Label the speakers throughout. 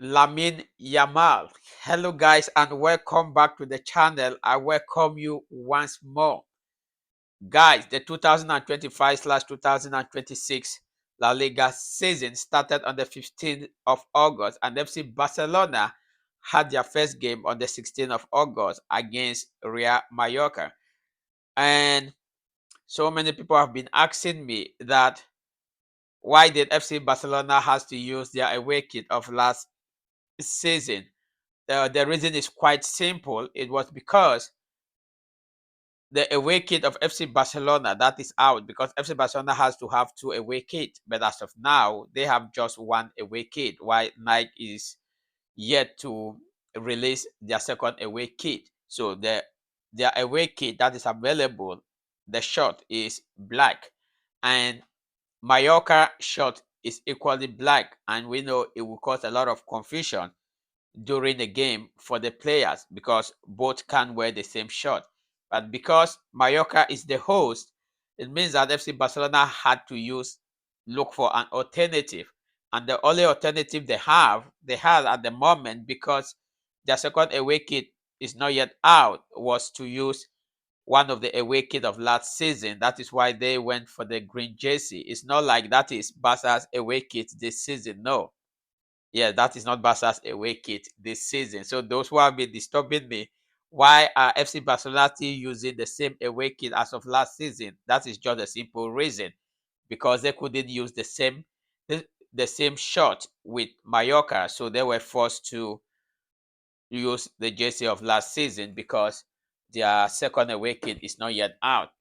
Speaker 1: Lamine Yamal. Hello guys and welcome back to the channel. I welcome you once more. Guys, the 2025/2026 La Liga season started on the 15th of August and FC Barcelona had their first game on the 16th of August against Real Mallorca. And so many people have been asking me that why did FC Barcelona has to use their away kit of last season? The reason is quite simple. It was because the away kit of FC Barcelona that is out, because FC Barcelona has to have two away kits, but as of now they have just one away kit, while Nike is yet to release their second away kit. So their away kit that is available, the shirt is black, and Mallorca shirt is equally black, and we know it will cause a lot of confusion during the game for the players because both can wear the same shirt. But because Mallorca is the host, it means that FC Barcelona had to look for an alternative. And the only alternative they had at the moment, because their second away kit is not yet out, was to use one of the away kit of last season. That is why they went for the green jersey. It's not like that is Barca's away kit this season. No, yeah, that is not Barca's away kit this season. So those who have been disturbing me, why are FC Barcelona still using the same away kit as of last season? That is just a simple reason, because they couldn't use the same shirt with Mallorca, so they were forced to use the jersey of last season because their second away kit is not yet out.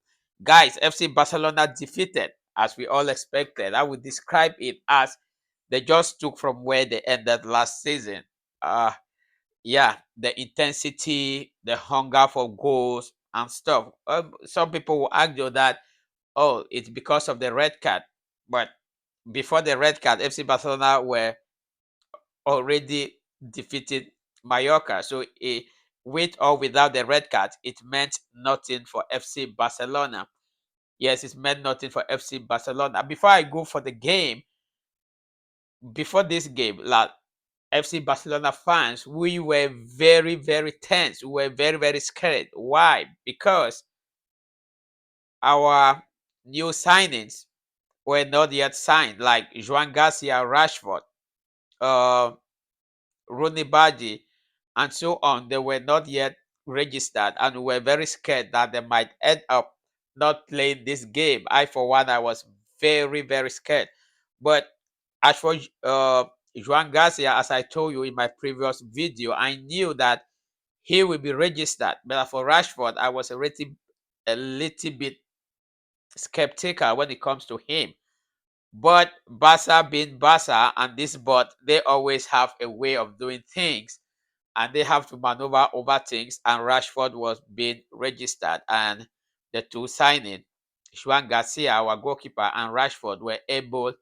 Speaker 1: Guys, FC Barcelona defeated as we all expected. I would describe it as they just took from where they ended last season. Yeah, the intensity, the hunger for goals and stuff. Some people will argue that, oh, it's because of the red card, but before the red card, FC Barcelona were already defeated Mallorca. So with or without the red card, it meant nothing for FC Barcelona. Yes, it meant nothing for FC Barcelona. Before I go for the game, before this game, like FC Barcelona fans, we were very, very tense. We were very, very scared. Why? Because our new signings were not yet signed, like Joan Garcia, Rashford, uh, Rooney Badji, and so on. They were not yet registered, and we were very scared that they might end up not playing this game. I, for one, I was very, very scared. But as for Joan Garcia, as I told you in my previous video, I knew that he will be registered. But for Rashford, I was already a little bit skeptical when it comes to him. But Barca being Barca and this board, they always have a way of doing things and they have to maneuver over things. And Rashford was being registered, and the two signing, Juan Garcia, our goalkeeper, and Rashford were able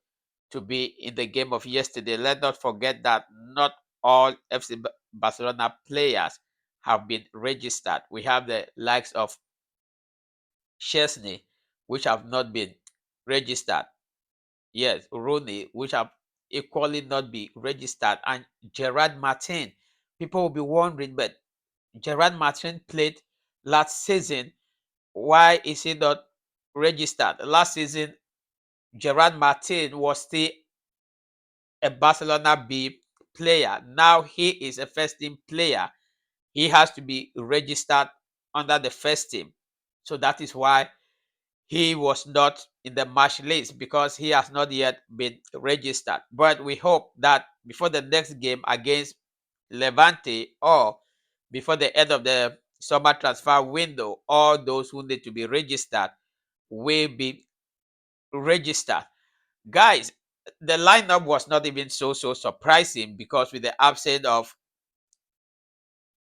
Speaker 1: to be in the game of yesterday. Let's not forget that not all FC Barcelona players have been registered. We have the likes of Chesney, which have not been registered. Yes, Rooney, which have equally not be registered, and Gerard Martin. People will be wondering, but Gerard Martin played last season. Why is he not registered? Last season, Gerard Martin was still a Barcelona B player. Now he is a first team player. He has to be registered under the first team. So that is why he was not in the match list, because he has not yet been registered. But we hope that before the next game against Levante, or before the end of the summer transfer window, all those who need to be registered will be registered. Guys, the lineup was not even so surprising, because with the absence of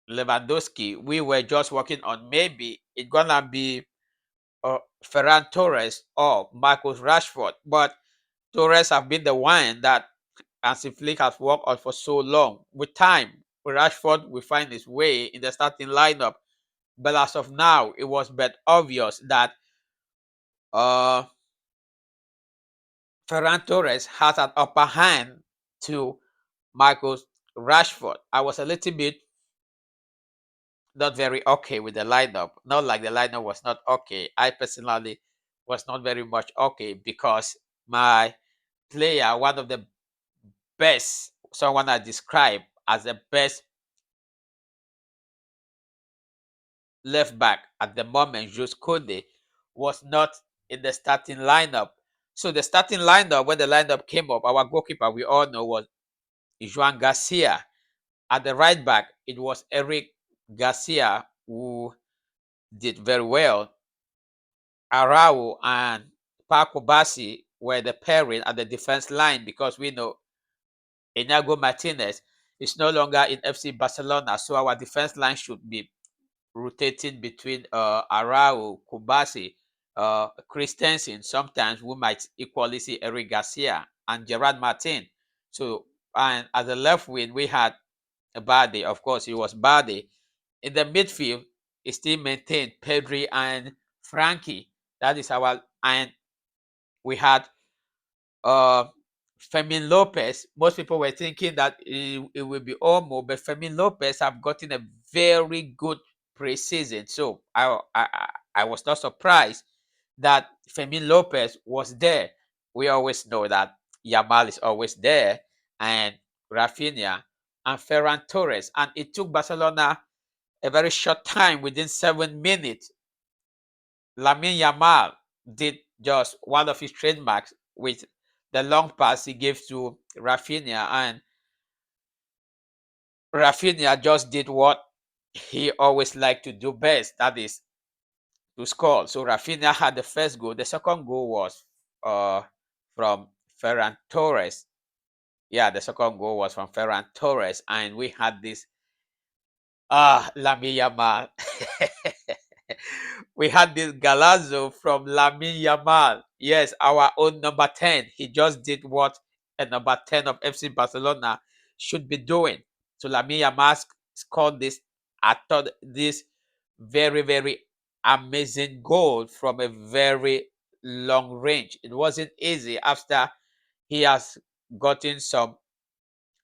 Speaker 1: Lewandowski, we were just working on maybe it's gonna be Ferran Torres or Marcus Rashford. But Torres have been the one that Hansi Flick has worked on for so long. With time, Rashford will find his way in the starting lineup. But as of now, it was but obvious that uh, Ferran Torres has an upper hand to Marcus Rashford, I was a little bit not very okay with the lineup. Not like the lineup was not okay. I personally was not very much okay because my player, one of the best, someone I described as the best left back at the moment, Jules Koundé, was not in the starting lineup. So the starting lineup, when the lineup came up, our goalkeeper, we all know, was Juan Garcia. At the right back, it was Eric Garcia who did very well. Arau and Paco Bassi were the pairing at the defense line because we know Inigo Martinez is no longer in FC Barcelona, so our defense line should be rotating between Arau, Kubasi, Christensen. Sometimes we might equally see Eric Garcia and Gerard Martin. So, and as a left wing, we had Bade. Of course, it was Bade. In the midfield, it still maintained Pedri and Frankie. That is our, and we had uh Fermin Lopez. Most people were thinking that it will be Olmo, but Fermin Lopez have gotten a very good preseason. So I was not surprised that Fermin Lopez was there. We always know that Yamal is always there, and Raphinia and Ferran Torres. And it took Barcelona a very short time, within 7 minutes. Lamine Yamal did just one of his trademarks with the long pass he gave to Raphinia, and Raphinia just did what he always liked to do best, that is to score. So Raphinia had the first goal. The second goal was from Ferran Torres. Yeah, the second goal was from Ferran Torres, and we had this Lamine Yamal. We had this Galazo from Lamine Yamal. Yes, our own number 10. He just did what a number 10 of FC Barcelona should be doing. So Lamine Yamal scored this, I thought, this very, very amazing goal from a very long range. It wasn't easy after he has gotten some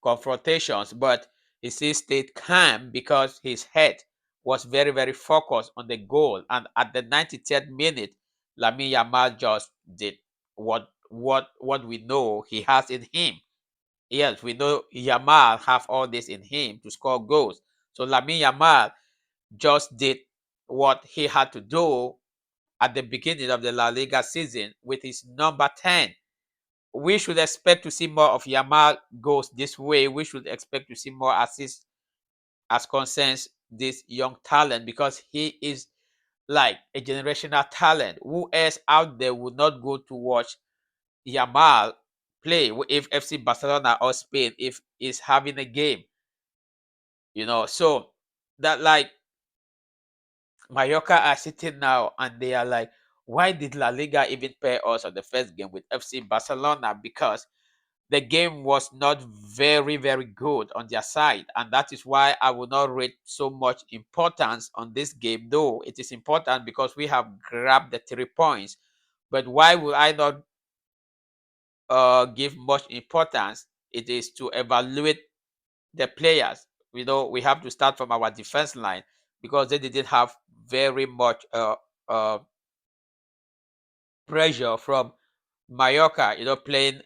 Speaker 1: confrontations, but he still stayed calm because his head was very, very focused on the goal. And at the 93rd minute, Lamine Yamal just did what we know he has in him. Yes, we know Yamal have all this in him to score goals. So Lamine Yamal just did what he had to do at the beginning of the La Liga season with his number 10. We should expect to see more of Yamal goes this way. We should expect to see more assists as concerns this young talent because he is like a generational talent. Who else out there would not go to watch Yamal play if FC Barcelona or Spain if is having a game? So that, like, Mallorca are sitting now and they are like, why did La Liga even pair us on the first game with FC Barcelona? Because the game was not very, very good on their side. And that is why I will not rate so much importance on this game, though it is important because we have grabbed the 3 points. But why will I not give much importance? It is to evaluate the players. We have to start from our defense line because they didn't have very much uh, pressure from Mallorca, playing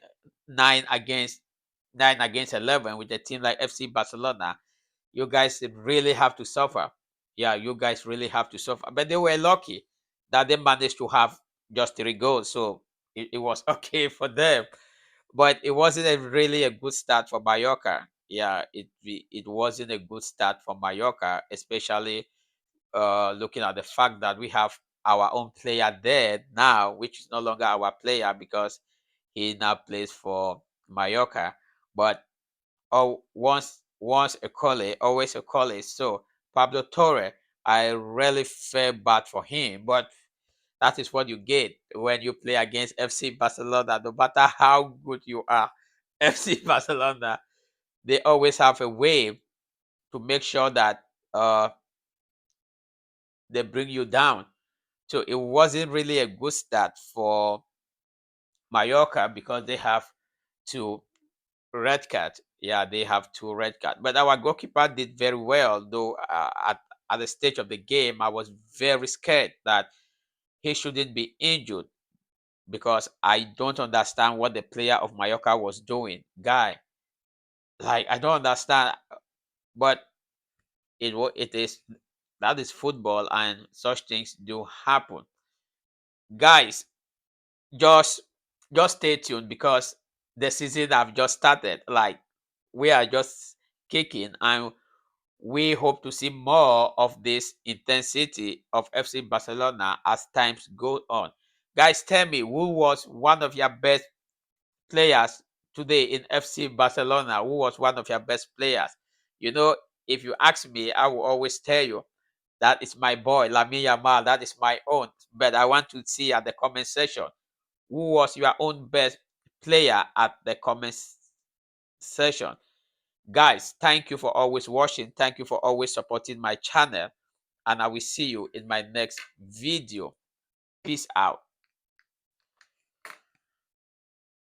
Speaker 1: 9 against 11 with a team like FC Barcelona. You guys really have to suffer. Yeah, you guys really have to suffer. But they were lucky that they managed to have just 3 goals. So it was okay for them. But it wasn't really a good start for Mallorca. Yeah, it wasn't a good start for Mallorca, especially looking at the fact that we have our own player there now, which is no longer our player because he now plays for Mallorca. But once a collie, always a collie. So Pablo Torre, I really felt bad for him, but that is what you get when you play against FC Barcelona. No matter how good you are, FC Barcelona, they always have a way to make sure that they bring you down. So it wasn't really a good start for Mallorca because they have to red card. Yeah, they have two red cards. But our goalkeeper did very well, though. At the stage of the game, I was very scared that he shouldn't be injured because I don't understand what the player of Mallorca was doing. Guy, like I don't understand. But it is that is football, and such things do happen. Guys, just just stay tuned because the season have just started. Like we are just kicking, and we hope to see more of this intensity of FC Barcelona as times go on. Guys, tell me who was one of your best players today in FC Barcelona? Who was one of your best players? You know, if you ask me, I will always tell you that is my boy, Lamine Yamal. That is my own. But I want to see at the comment section who was your own best player at the comment section. Guys, thank you for always watching. Thank you for always supporting my channel. And I will see you in my next video. Peace out.